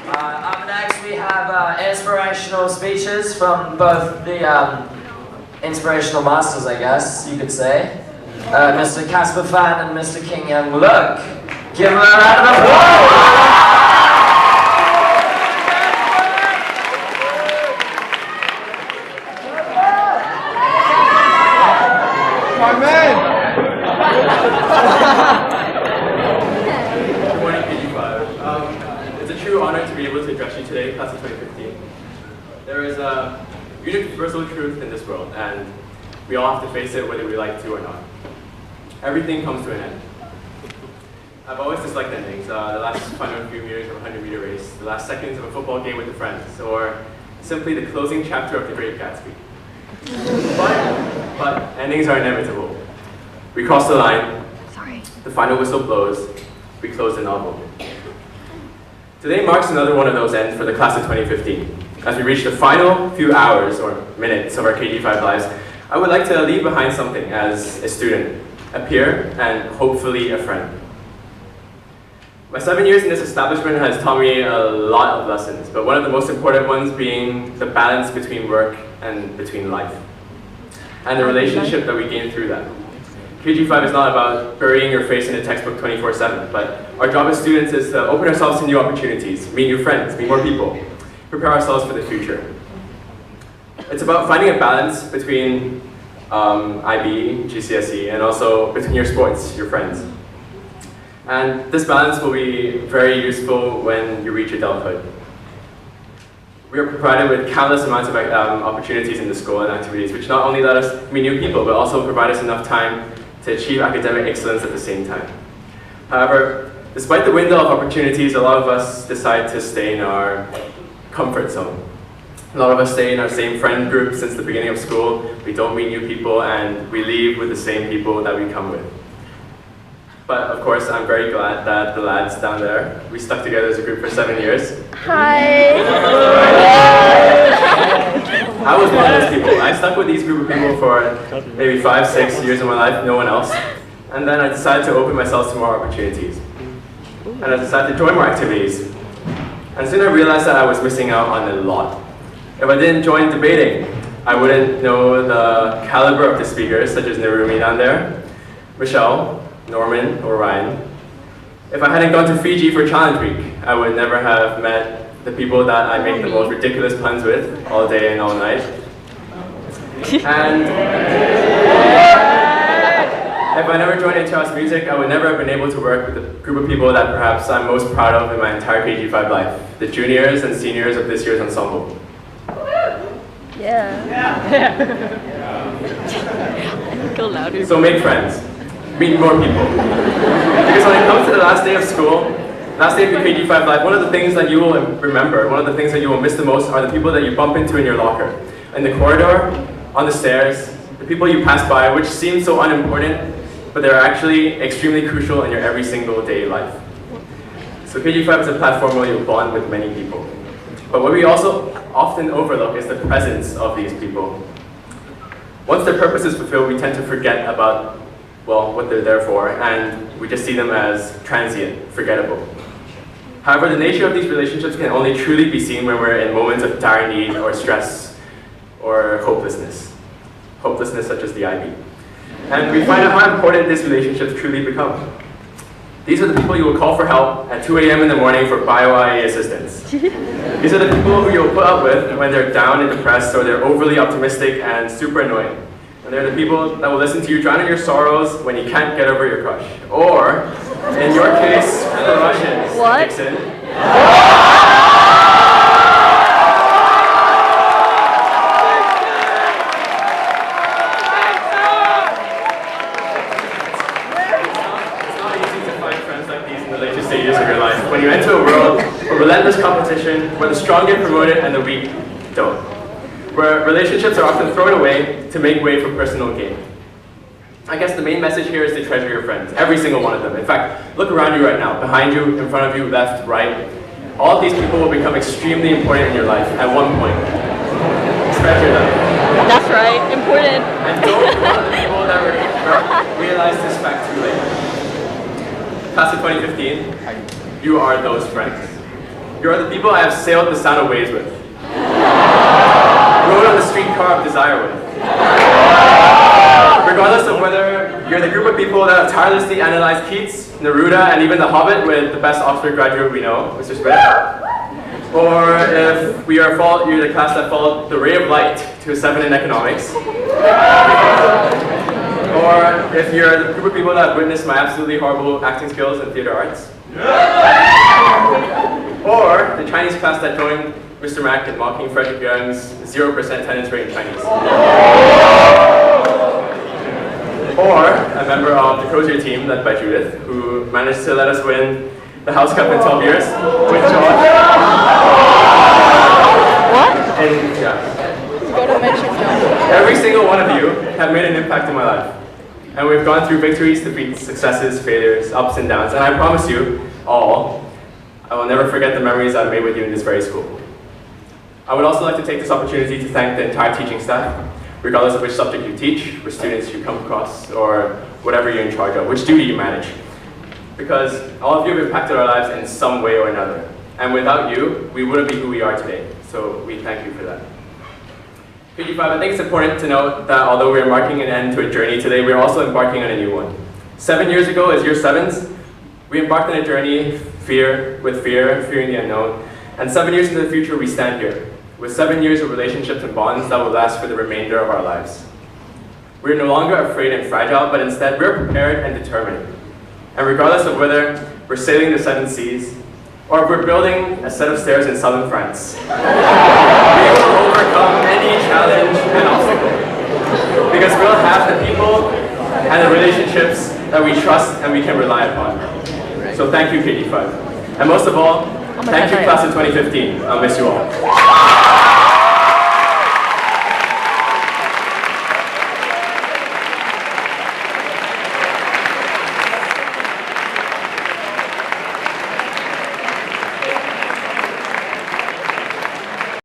Up next we have inspirational speeches from both the inspirational masters, I guess you could say, Mr. Kasper Fan and Mr. King Young Look. Give them a round of applause! My man! Good morning, KG5. It's a true honor to be able to address you today, Class of 2015. There is a universal truth in this world, and we all have to face it whether we like to or not. Everything comes to an end. I've always disliked endings. The last final few meters of a 100-meter race, the last seconds of a football game with the friends, or simply the closing chapter of The Great Gatsby. But endings are inevitable. We cross the line. Sorry. The final whistle blows. We close the novel. Today marks another one of those ends for the class of 2015. As we reach the final few hours or minutes of our KG5 lives, I would like to leave behind something as a student, a peer, and hopefully a friend. My 7 years in this establishment has taught me a lot of lessons, but one of the most important ones being the balance between work and between life, and the relationship that we gain through that. KG5 is not about burying your face in a textbook 24/7, but our job as students is to open ourselves to new opportunities, meet new friends, meet more people, prepare ourselves for the future. It's about finding a balance between IB, GCSE, and also between your sports, your friends. And this balance will be very useful when you reach adulthood. We are provided with countless amounts of opportunities in the school and activities, which not only let us meet new people, but also provide us enough time to achieve academic excellence at the same time. However, despite the window of opportunities, a lot of us decide to stay in our comfort zone. A lot of us stay in our same friend group since the beginning of school. We don't meet new people, and we leave with the same people that we come with. But of course, I'm very glad that the lads down there, we stuck together as a group for 7 years. Hi. I was one of those people. I stuck with these group of people for maybe 5, 6 years of my life, no one else. And then I decided to open myself to more opportunities. And I decided to join more activities. And soon I realized that I was missing out on a lot. If I didn't join debating, I wouldn't know the caliber of the speakers, such as Narumi down there, Michelle, Norman, or Ryan. If I hadn't gone to Fiji for Challenge Week, I would never have met the people that I make the most ridiculous puns with all day and all night. And if I never joined HLS Music, I would never have been able to work with the group of people that perhaps I'm most proud of in my entire KG5 life, the juniors and seniors of this year's ensemble. Yeah. Go louder. So make friends. Meet more people. Because when it comes to the last day of school, last day of your KG5 life, one of the things that you will remember, one of the things that you will miss the most are the people that you bump into in your locker. In the corridor, on the stairs, the people you pass by, which seem so unimportant, but they're actually extremely crucial in your every single day life. So KG5 is a platform where you bond with many people. But what we also often overlook is the presence of these people. Once their purpose is fulfilled, we tend to forget about, well, what they're there for, and we just see them as transient, forgettable. However, the nature of these relationships can only truly be seen when we're in moments of dire need or stress or hopelessness. Hopelessness such as the IB. And we find out how important these relationships truly become. These are the people you will call for help at 2 a.m. in the morning for bio-IE assistance. These are the people who you'll put up with when they're down and depressed or they're overly optimistic and super annoying. And they're the people that will listen to you drown in your sorrows when you can't get over your crush. Or, in your case, crushes. What? Dixon. When you enter a world of relentless competition, where the strong get promoted and the weak don't. Where relationships are often thrown away to make way for personal gain. I guess the main message here is to treasure your friends, every single one of them. In fact, look around you right now, behind you, in front of you, left, right. All of these people will become extremely important in your life at one point. Treasure them. That's right, important. And don't be one of the people that realize this fact too late. Class of 2015. You are those friends. You are the people I have sailed the sound of waves with. Rode on the streetcar of desire with. Regardless of whether you're the group of people that have tirelessly analyzed Keats, Neruda, and even The Hobbit with the best Oxford graduate we know, Mr. Smith. Or if you're the class that followed the ray of light to a 7 in economics. Or if you're the group of people that have witnessed my absolutely horrible acting skills in theater arts. Or the Chinese class that joined Mr. Mack in mocking Frederick Young's 0% attendance rate in Chinese. Or a member of the Crozier team led by Judith, who managed to let us win the House Cup in 12 years with George. What? And yeah. Go to Mexico. Every single one of you have made an impact in my life. And we've gone through victories, defeats, successes, failures, ups and downs. And I promise you, all, I will never forget the memories I've made with you in this very school. I would also like to take this opportunity to thank the entire teaching staff, regardless of which subject you teach, which students you come across, or whatever you're in charge of, which duty you manage. Because all of you have impacted our lives in some way or another. And without you, we wouldn't be who we are today. So we thank you for that. KG5, I think it's important to note that although we're marking an end to a journey today, we're also embarking on a new one. 7 years ago, as year 7s, we embarked on a journey fearing the unknown. And 7 years into the future, we stand here, with 7 years of relationships and bonds that will last for the remainder of our lives. We're no longer afraid and fragile, but instead we're prepared and determined. And regardless of whether we're sailing the 7 seas, or if we're building a set of stairs in southern France, we will overcome any challenge and obstacle. Because we'll have the people and the relationships that we trust and we can rely upon. So thank you, KG5. And most of all, thank you, class of 2015. I'll miss you all.